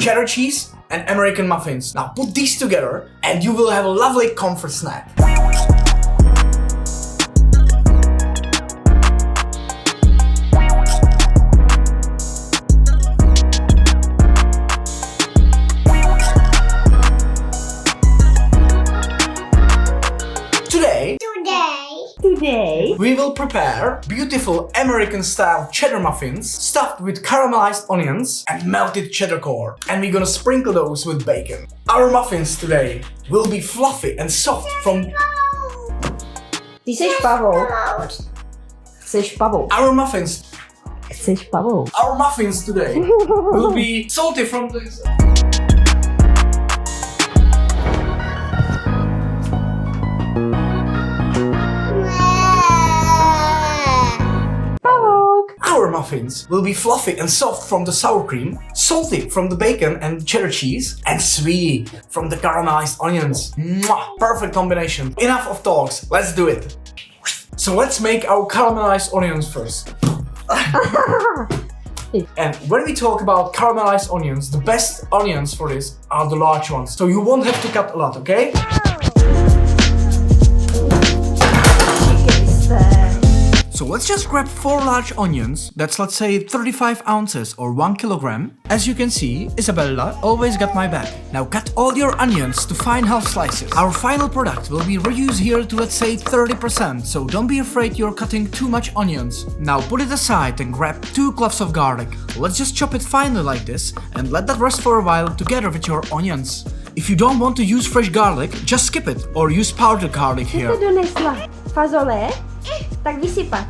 cheddar cheese and American muffins. Now put these together and you will have a lovely comfort snack. Today we will prepare beautiful American-style cheddar muffins stuffed with caramelized onions and melted cheddar core. And we're gonna sprinkle those with bacon. Our muffins today will be fluffy and soft from... Chceš Pavel? Chceš Pavel? Our muffins... Chceš Pavel? Our muffins today will be salty from this... Our muffins will be fluffy and soft from the sour cream, salty from the bacon and cheddar cheese, and sweet from the caramelized onions. Mwah! Perfect combination. Enough of talks, let's do it. So let's make our caramelized onions first. And when we talk about caramelized onions, the best onions for this are the large ones. So you won't have to cut a lot, okay? So let's just grab 4 large onions, that's let's say 35 ounces or 1 kilogram. As you can see, Isabella always got my back. Now cut all your onions to fine half slices. Our final product will be reduced here to let's say 30%, so don't be afraid you're cutting too much onions. Now put it aside and grab 2 cloves of garlic. Let's just chop it finely like this and let that rest for a while together with your onions. If you don't want to use fresh garlic, just skip it or use powdered garlic here. Co to donesla? Fazole? Tak vysypat.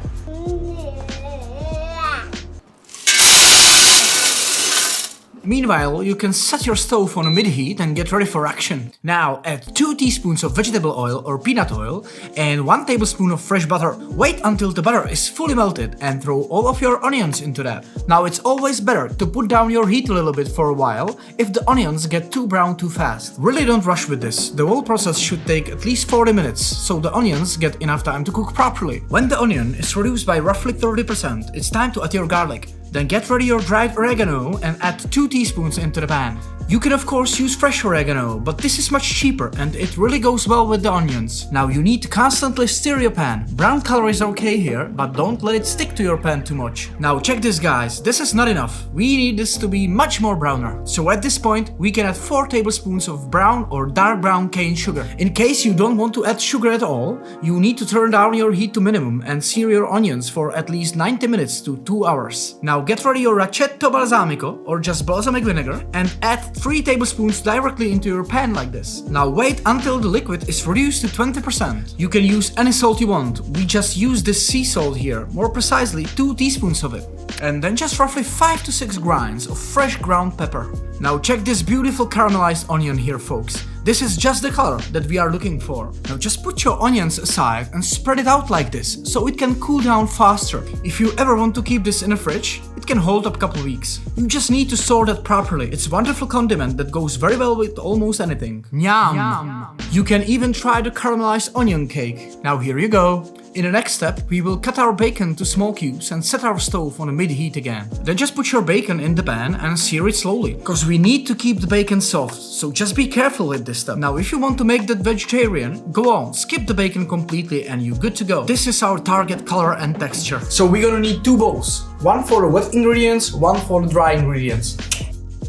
Meanwhile, you can set your stove on a mid-heat and get ready for action. Now add 2 teaspoons of vegetable oil or peanut oil and 1 tablespoon of fresh butter. Wait until the butter is fully melted and throw all of your onions into that. Now it's always better to put down your heat a little bit for a while if the onions get too brown too fast. Really don't rush with this. The whole process should take at least 40 minutes so the onions get enough time to cook properly. When the onion is reduced by roughly 30%, it's time to add your garlic. Then get ready your dried oregano and add 2 teaspoons into the pan. You can of course use fresh oregano, but this is much cheaper and it really goes well with the onions. Now you need to constantly stir your pan. Brown color is okay here, but don't let it stick to your pan too much. Now check this guys, this is not enough. We need this to be much more browner. So at this point we can add 4 tablespoons of brown or dark brown cane sugar. In case you don't want to add sugar at all, you need to turn down your heat to minimum and sear your onions for at least 90 minutes to 2 hours. Now get ready your aceto balsamico or just balsamic vinegar and add 3 tablespoons directly into your pan like this. Now wait until the liquid is reduced to 20%. You can use any salt you want. We just use this sea salt here, more precisely 2 teaspoons of it. And then just roughly 5 to 6 grinds of fresh ground pepper. Now check this beautiful caramelized onion here folks. This is just the color that we are looking for. Now just put your onions aside and spread it out like this, so it can cool down faster. If you ever want to keep this in the fridge, it can hold up a couple weeks. You just need to store that properly. It's a wonderful condiment that goes very well with almost anything. Yum! Yum. You can even try the caramelized onion cake. Now here you go. In the next step, we will cut our bacon to small cubes and set our stove on a mid-heat again. Then just put your bacon in the pan and sear it slowly, because we need to keep the bacon soft, so just be careful with this stuff. Now if you want to make that vegetarian, go on, skip the bacon completely and you're good to go. This is our target color and texture. So we're gonna need 2 bowls. One for the wet ingredients, one for the dry ingredients.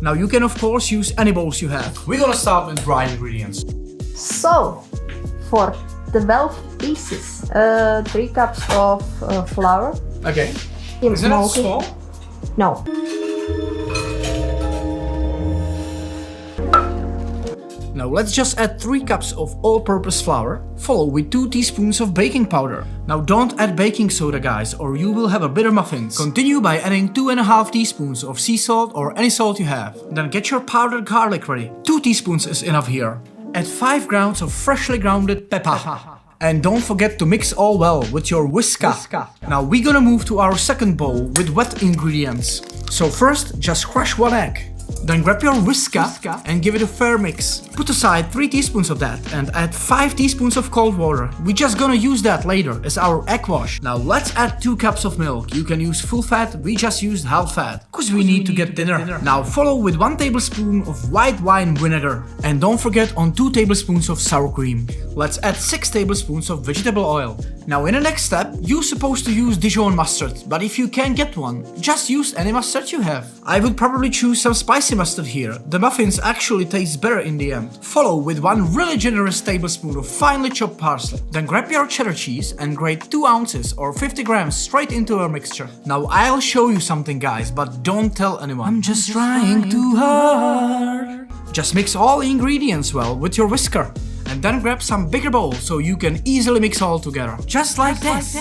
Now you can of course use any bowls you have. We're gonna start with dry ingredients. So, for 12 pieces, 3 cups of flour. Okay. Isn't it small? No. Now let's just add 3 cups of all-purpose flour, follow with 2 teaspoons of baking powder. Now don't add baking soda guys, or you will have a bitter muffins. Continue by adding 2.5 teaspoons of sea salt or any salt you have. Then get your powdered garlic ready. 2 teaspoons is enough here. Add 5 grounds of freshly grounded pepper. And don't forget to mix all well with your whisker. Now we're gonna move to our second bowl with wet ingredients. So first, just crush 1 egg. Then grab your whisker and give it a fair mix. Put aside 3 teaspoons of that and add 5 teaspoons of cold water. We're just gonna use that later as our egg wash. Now let's add 2 cups of milk. You can use full fat, we just used half fat, cause we need to get thinner. Now follow with 1 tablespoon of white wine vinegar. And don't forget on 2 tablespoons of sour cream. Let's add 6 tablespoons of vegetable oil. Now in the next step, you're supposed to use Dijon mustard, but if you can't get one, just use any mustard you have. I would probably choose some spicy mustard here. The muffins actually taste better in the end. Follow with 1 really generous tablespoon of finely chopped parsley. Then grab your cheddar cheese and grate 2 ounces or 50 grams straight into our mixture. Now I'll show you something guys, but don't tell anyone. I'm just trying too hard. Just mix all the ingredients well with your whisker. And then grab some bigger bowl so you can easily mix all together. Just like this.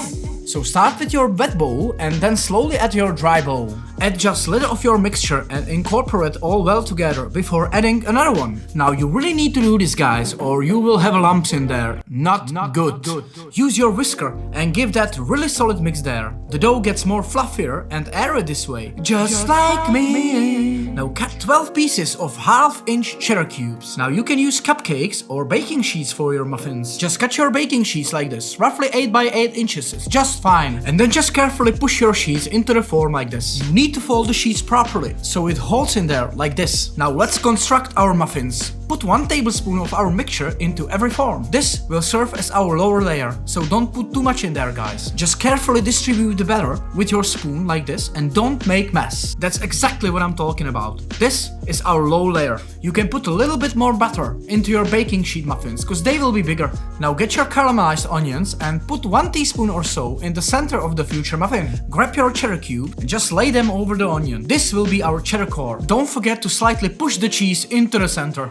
So start with your wet bowl and then slowly add your dry bowl. Add just a little of your mixture and incorporate all well together before adding another one. Now you really need to do this guys or you will have lumps in there. Not good. Use your whisker and give that really solid mix there. The dough gets more fluffier and airy this way. Just like me. Now cut 12 pieces of half-inch cheddar cubes. Now you can use cupcakes or baking sheets for your muffins. Just cut your baking sheets like this, roughly 8 by 8 inches. It's just fine. And then just carefully push your sheets into the form like this. You need to fold the sheets properly so it holds in there like this. Now let's construct our muffins. Put 1 tablespoon of our mixture into every form. This will serve as our lower layer, so don't put too much in there guys. Just carefully distribute the batter with your spoon like this and don't make mess. That's exactly what I'm talking about. This is our low layer. You can put a little bit more butter into your baking sheet muffins because they will be bigger. Now get your caramelized onions and put 1 teaspoon or so in the center of the future muffin. Grab your cheddar cube and just lay them over the onion. This will be our cheddar core. Don't forget to slightly push the cheese into the center.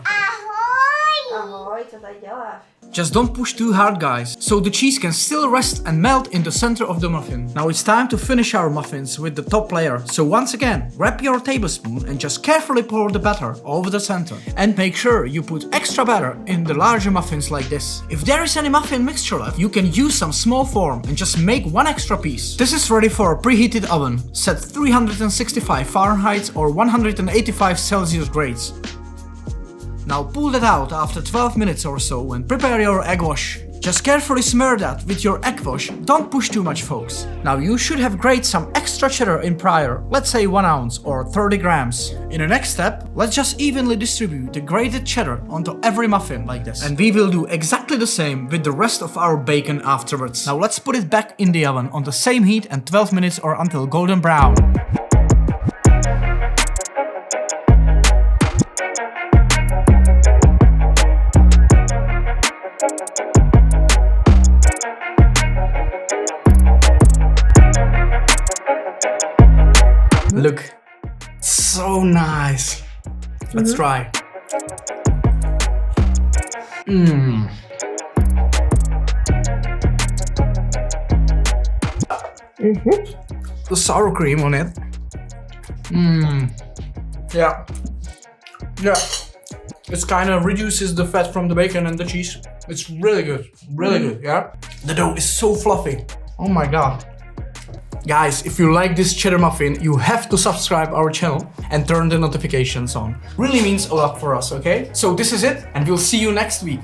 Ahoj, co tady děláš? Just don't push too hard guys, so the cheese can still rest and melt in the center of the muffin. Now it's time to finish our muffins with the top layer. So once again, grab your tablespoon and just carefully pour the batter over the center. And make sure you put extra batter in the larger muffins like this. If there is any muffin mixture left, you can use some small form and just make 1 extra piece. This is ready for a preheated oven, set 365 Fahrenheit or 185 Celsius grades. Now pull that out after 12 minutes or so and prepare your egg wash. Just carefully smear that with your egg wash, don't push too much folks. Now you should have grated some extra cheddar in prior, let's say 1 ounce or 30 grams. In the next step, let's just evenly distribute the grated cheddar onto every muffin like this. And we will do exactly the same with the rest of our bacon afterwards. Now let's put it back in the oven on the same heat and 12 minutes or until golden brown. Look, so nice. Let's try. The sour cream on it. Yeah. It kind of reduces the fat from the bacon and the cheese. It's really good. Really good, yeah? The dough is so fluffy. Oh my god. Guys, if you like this cheddar muffin, you have to subscribe our channel and turn the notifications on. Really means a lot for us, okay? So this is it, and we'll see you next week.